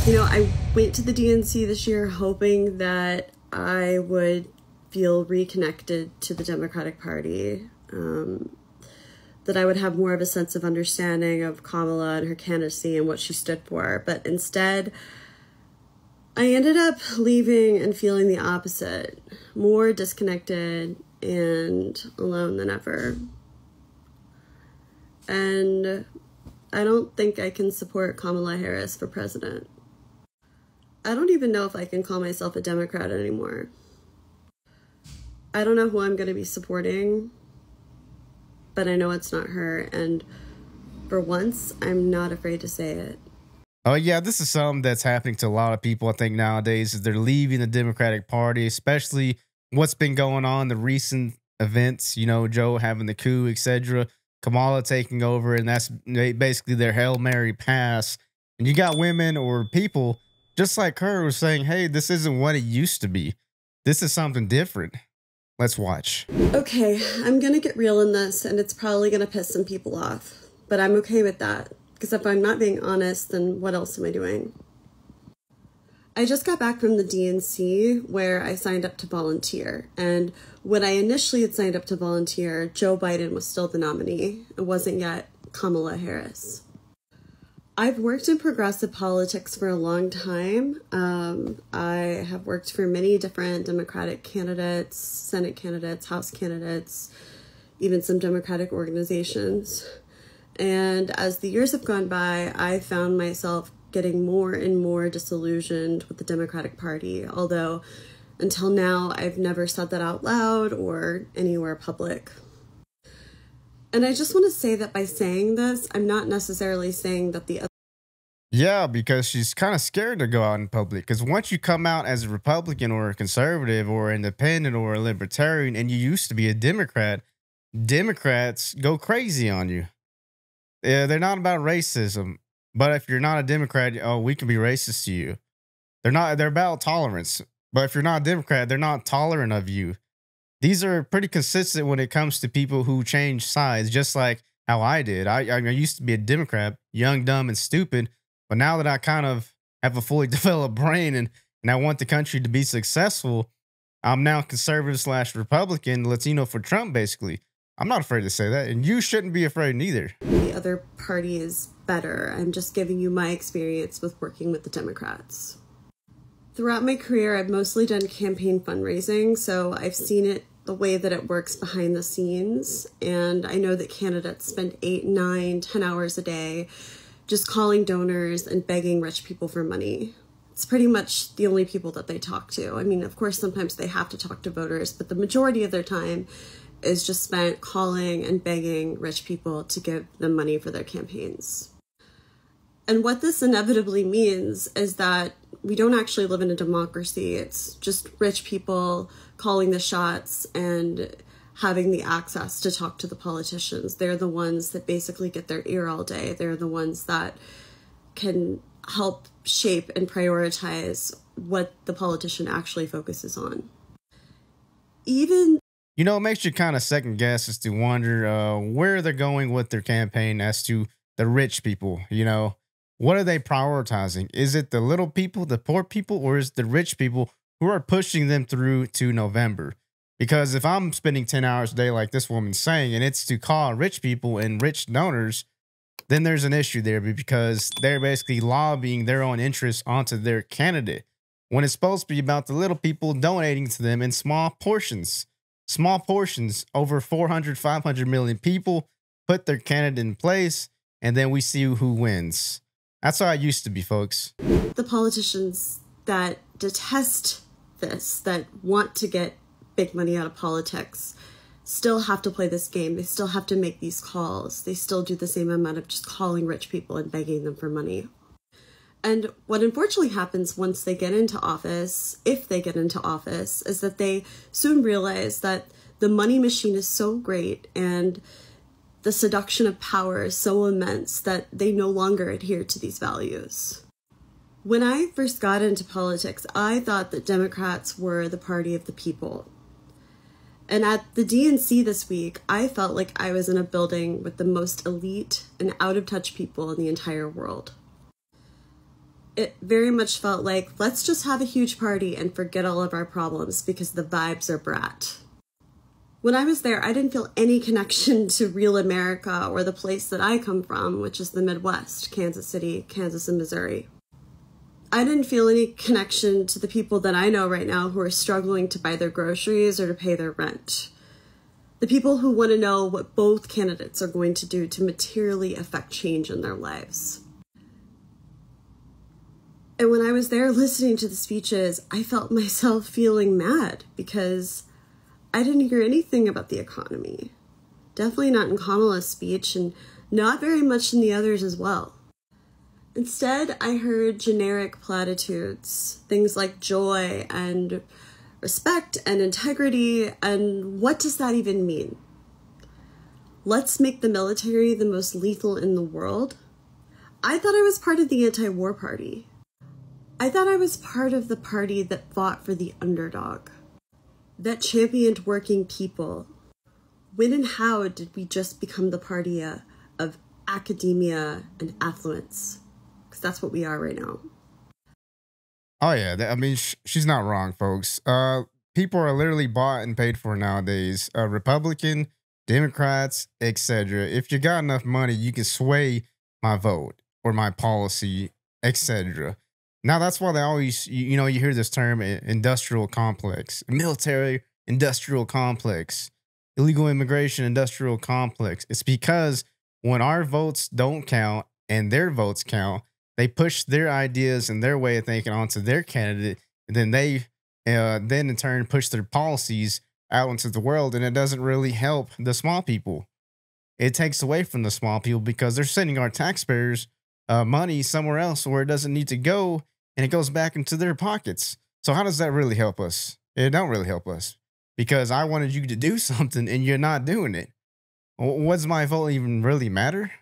I went to the DNC this year hoping that I would feel reconnected to the Democratic Party, that I would have more of a sense of understanding of Kamala and her candidacy and what she stood for. But instead, I ended up leaving and feeling the opposite, more disconnected and alone than ever. And I don't think I can support Kamala Harris for president. I don't even know if I can call myself a Democrat anymore. I don't know who I'm going to be supporting, but I know it's not her, and for once, I'm not afraid to say it. Oh, yeah, this is something that's happening to a lot of people, I think, nowadays, is they're leaving the Democratic Party, especially what's been going on, the recent events, Joe having the coup, etc., Kamala taking over, and that's basically their Hail Mary pass. And you got women or people just like her who are saying, hey, this isn't what it used to be. This is something different. Let's watch. Okay, I'm going to get real in this, and it's probably going to piss some people off, but I'm okay with that, because if I'm not being honest, then what else am I doing? I just got back from the DNC where I signed up to volunteer, and when I initially had signed up to volunteer, Joe Biden was still the nominee. It wasn't yet Kamala Harris. I've worked in progressive politics for a long time. I have worked for many different Democratic candidates, Senate candidates, House candidates, even some Democratic organizations. And as the years have gone by, I found myself getting more and more disillusioned with the Democratic Party, although until now, I've never said that out loud or anywhere public. And I just want to say that by saying this, I'm not necessarily saying that the other... Yeah, because she's kind of scared to go out in public. Because once you come out as a Republican or a conservative or independent or a libertarian and you used to be a Democrat, Democrats go crazy on you. Yeah, they're not about racism. But if you're not a Democrat, oh, we can be racist to you. They're about tolerance. But if you're not a Democrat, they're not tolerant of you. These are pretty consistent when it comes to people who change sides, just like how I did. I used to be a Democrat, young, dumb, and stupid. But now that I kind of have a fully developed brain and I want the country to be successful, I'm now conservative / Republican, Latino for Trump, basically. I'm not afraid to say that, and you shouldn't be afraid neither. The other party is better. I'm just giving you my experience with working with the Democrats. Throughout my career, I've mostly done campaign fundraising, so I've seen it the way that it works behind the scenes, and I know that candidates spend 8, 9, 10 hours a day just calling donors and begging rich people for money. It's pretty much the only people that they talk to. I mean, of course, sometimes they have to talk to voters, but the majority of their time is just spent calling and begging rich people to give them money for their campaigns. And what this inevitably means is that we don't actually live in a democracy. It's just rich people calling the shots and having the access to talk to the politicians. They're the ones that basically get their ear all day. They're the ones that can help shape and prioritize what the politician actually focuses on. Even... it makes you kind of second guess as to wonder where they're going with their campaign as to the rich people, What are they prioritizing? Is it the little people, the poor people, or is it the rich people who are pushing them through to November? Because if I'm spending 10 hours a day like this woman's saying, and it's to call rich people and rich donors, then there's an issue there because they're basically lobbying their own interests onto their candidate when it's supposed to be about the little people donating to them in small portions. Small portions, over 400, 500 million people put their candidate in place, and then we see who wins. That's how it used to be, folks. The politicians that detest this, that want to get big money out of politics, still have to play this game. They still have to make these calls. They still do the same amount of just calling rich people and begging them for money. And what unfortunately happens once they get into office, if they get into office, is that they soon realize that the money machine is so great and the seduction of power is so immense that they no longer adhere to these values. When I first got into politics, I thought that Democrats were the party of the people. And at the DNC this week, I felt like I was in a building with the most elite and out-of-touch people in the entire world. It very much felt like, let's just have a huge party and forget all of our problems because the vibes are brat. When I was there, I didn't feel any connection to real America or the place that I come from, which is the Midwest, Kansas City, Kansas, and Missouri. I didn't feel any connection to the people that I know right now who are struggling to buy their groceries or to pay their rent. The people who want to know what both candidates are going to do to materially affect change in their lives. And when I was there listening to the speeches, I felt myself feeling mad because I didn't hear anything about the economy. Definitely not in Kamala's speech, and not very much in the others as well. Instead, I heard generic platitudes, things like joy and respect and integrity, and what does that even mean? Let's make the military the most lethal in the world? I thought I was part of the anti-war party. I thought I was part of the party that fought for the underdog, that championed working people. When and how did we just become the party of academia and affluence? Because that's what we are right now. Oh yeah, I mean, she's not wrong, folks. People are literally bought and paid for nowadays. Republican, Democrats, etc. If you got enough money, you can sway my vote or my policy, etc. Now that's why they always, you hear this term, industrial complex, military industrial complex, illegal immigration industrial complex. It's because when our votes don't count and their votes count, they push their ideas and their way of thinking onto their candidate, and then they then in turn push their policies out into the world, and it doesn't really help the small people. It takes away from the small people because they're sending our taxpayers money somewhere else where it doesn't need to go, and it goes back into their pockets. So how does that really help us? It don't really help us because I wanted you to do something and you're not doing it. Was my vote even really matter?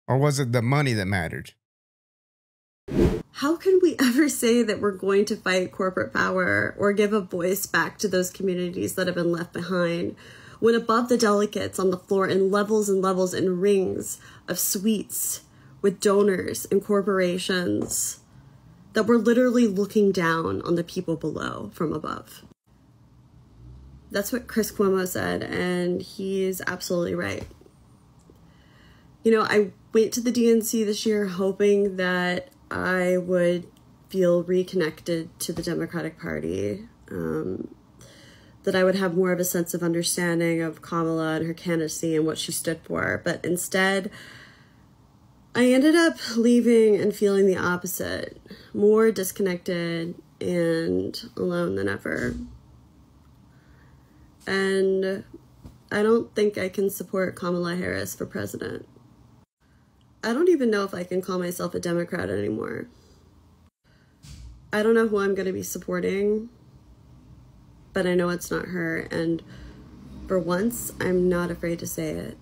Or was it the money that mattered? How can we ever say that we're going to fight corporate power or give a voice back to those communities that have been left behind when above the delegates on the floor in levels and levels and rings of suites with donors and corporations that we're literally looking down on the people below from above? That's what Chris Cuomo said, and he's absolutely right. I went to the DNC this year hoping that I would feel reconnected to the Democratic Party, that I would have more of a sense of understanding of Kamala and her candidacy and what she stood for. But instead, I ended up leaving and feeling the opposite, more disconnected and alone than ever. And I don't think I can support Kamala Harris for president. I don't even know if I can call myself a Democrat anymore. I don't know who I'm going to be supporting, but I know it's not her. And for once, I'm not afraid to say it.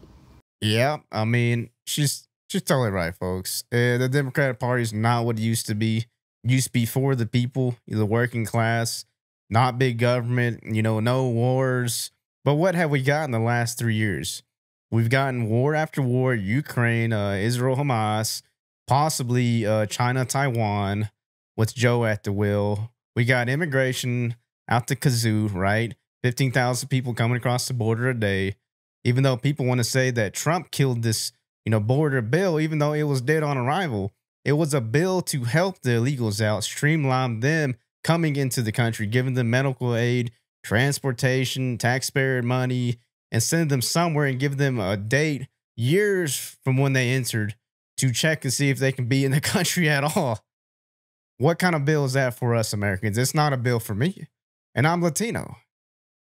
Yeah, I mean, she's totally right, folks. The Democratic Party is not what it used to be. It used to be for the people, the working class, not big government, no wars. But what have we got in the last 3 years? We've gotten war after war, Ukraine, Israel, Hamas, possibly China, Taiwan, with Joe at the wheel. We got immigration out the kazoo, right? 15,000 people coming across the border a day. Even though people want to say that Trump killed this, border bill, even though it was dead on arrival, it was a bill to help the illegals out, streamline them coming into the country, giving them medical aid, transportation, taxpayer money, and send them somewhere and give them a date years from when they entered to check and see if they can be in the country at all. What kind of bill is that for us Americans? It's not a bill for me. And I'm Latino.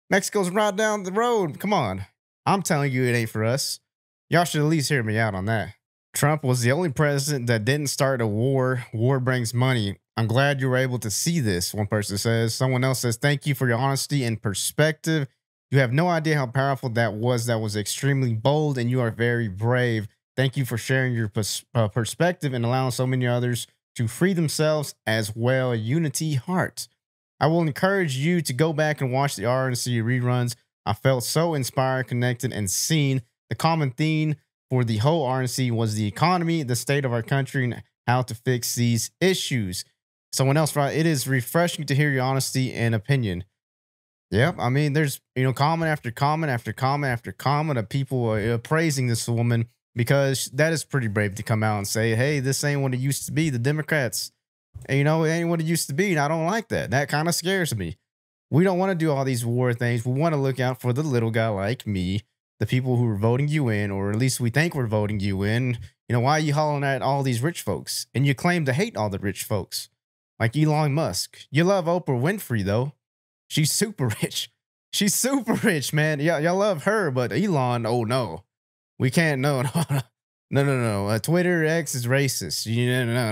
Mexico's right down the road. Come on. I'm telling you it ain't for us. Y'all should at least hear me out on that. Trump was the only president that didn't start a war. War brings money. I'm glad you were able to see this, one person says. Someone else says, thank you for your honesty and perspective. You have no idea how powerful that was. That was extremely bold, and you are very brave. Thank you for sharing your perspective and allowing so many others to free themselves as well. Unity heart. I will encourage you to go back and watch the RNC reruns. I felt so inspired, connected, and seen. The common theme for the whole RNC was the economy, the state of our country, and how to fix these issues. Someone else, right? It is refreshing to hear your honesty and opinion. Yep. I mean, there's, comment after comment after comment after comment of people praising this woman because that is pretty brave to come out and say, hey, this ain't what it used to be. The Democrats, and, it ain't what it used to be. And I don't like that. That kind of scares me. We don't want to do all these war things. We want to look out for the little guy like me, the people who are voting you in, or at least we think we're voting you in. Why are you hollering at all these rich folks? And you claim to hate all the rich folks, like Elon Musk. You love Oprah Winfrey, though. She's super rich. She's super rich, man. Yeah, y'all love her, but Elon, oh no. We can't, no. Twitter X is racist.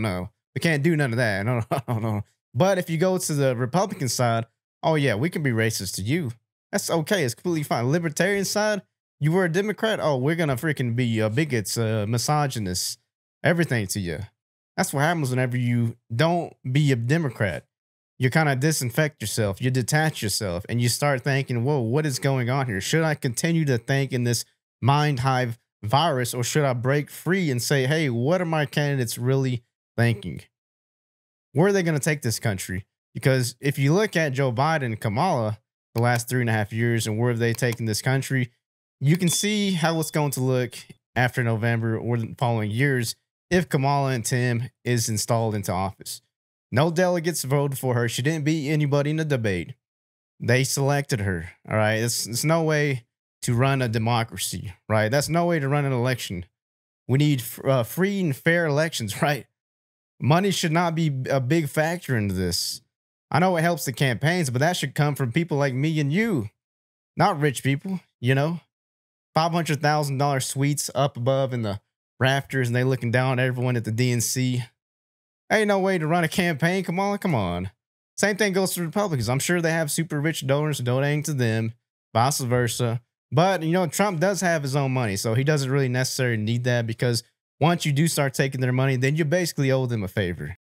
No. We can't do none of that. No. But if you go to the Republican side, oh yeah, we can be racist to you. That's okay. It's completely fine. Libertarian side, you were a Democrat. Oh, we're gonna freaking be bigots, misogynists, everything to you. That's what happens whenever you don't be a Democrat. You kind of disinfect yourself, you detach yourself, and you start thinking, whoa, what is going on here? Should I continue to think in this mind hive virus, or should I break free and say, hey, what are my candidates really thinking? Where are they going to take this country? Because if you look at Joe Biden and Kamala the last 3.5 years and where have they taken this country, you can see how it's going to look after November or the following years if Kamala and Tim is installed into office. No delegates voted for her. She didn't beat anybody in the debate. They selected her. All right. It's no way to run a democracy, right? That's no way to run an election. We need free and fair elections, right? Money should not be a big factor into this. I know it helps the campaigns, but that should come from people like me and you, not rich people, $500,000 suites up above in the rafters and they looking down at everyone at the DNC. Ain't no way to run a campaign, Kamala. Come on. Same thing goes to Republicans. I'm sure they have super rich donors donating to them, vice versa. But, Trump does have his own money, so he doesn't really necessarily need that because once you do start taking their money, then you basically owe them a favor.